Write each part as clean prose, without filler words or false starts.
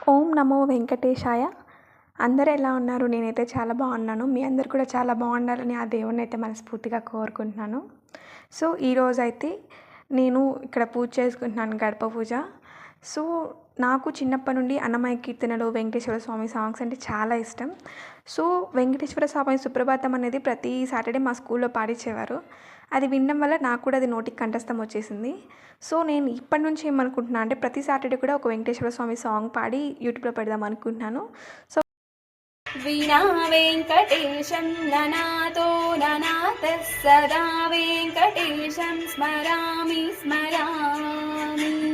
ఓం నమో వెంకటేశాయ. అందరూ ఎలా ఉన్నారు? నేనైతే చాలా బాగున్నాను. మీ అందరు కూడా చాలా బాగుండాలని ఆ దేవుడినైతే మనస్ఫూర్తిగా కోరుకుంటున్నాను. సో, ఈరోజైతే నేను ఇక్కడ పూజ చేసుకుంటున్నాను, గడప పూజ. సో, నాకు చిన్నప్పటి నుండి అన్నమయ్య కీర్తనలు, వెంకటేశ్వర స్వామి సాంగ్స్ అంటే చాలా ఇష్టం. సో, వెంకటేశ్వర స్వామి సుప్రభాతం అనేది ప్రతి సాటర్డే మా స్కూల్లో పాడించేవారు. అది వినడం వల్ల నాకు కూడా అది నోటికి కంఠస్థం వచ్చేసింది. సో, నేను ఇప్పటి నుంచి ఏమనుకుంటున్నా అంటే ప్రతి సాటర్డే కూడా ఒక వెంకటేశ్వర స్వామి సాంగ్ పాడి యూట్యూబ్లో పెడదాం అనుకుంటున్నాను. సో, వినా వెంకటేశం ననాతో ననాతః సదా వెంకటేశం స్మరామి స్మరామి.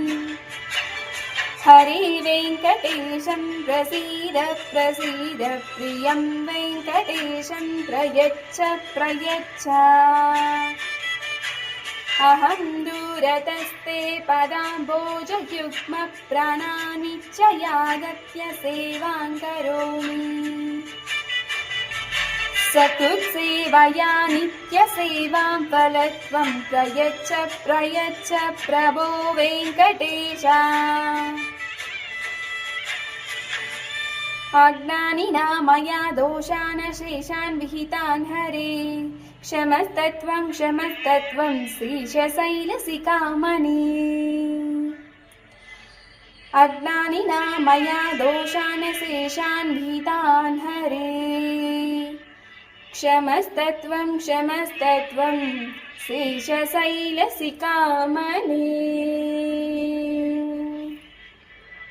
హరి వెంకటేశం ప్రసీద ప్రసీద ప్రియం వెంకటేశం ప్రయచ్చ ప్రయచ్చ. అహం దూరతస్తే పదాంబోజయుగ్మ ప్రాణానిచ్చయాగత్య సేవాం కరోమి. సకృత్సేవయా నిత్యసేవాం ఫలత్వం ప్రయచ్చ ప్రయచ్చ ప్రభో వెంకటేశ. అజ్ఞానినా మయా దోషాన్ శేషాన్ విహితాన్ హరే. క్షమస్తత్వం క్షమస్తత్వం శ్రీశైలశిఖామణి. అజ్ఞానినా మయా దోషాన్ శేషాన్ విహితాన్ హరే. క్షమస్తత్వం క్షమస్తత్వం శేషశైలశిఖామణి.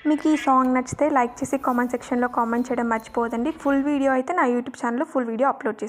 మీకు ఈ సాంగ్ నచ్చితే లైక్ చేసి కామెంట్ సెక్షన్లో కామెంట్ చేయడం మర్చిపోదండి. ఫుల్ వీడియో అయితే నా యూట్యూబ్ ఛానల్లో ఫుల్ వీడియో అప్లోడ్ చేస్తాను.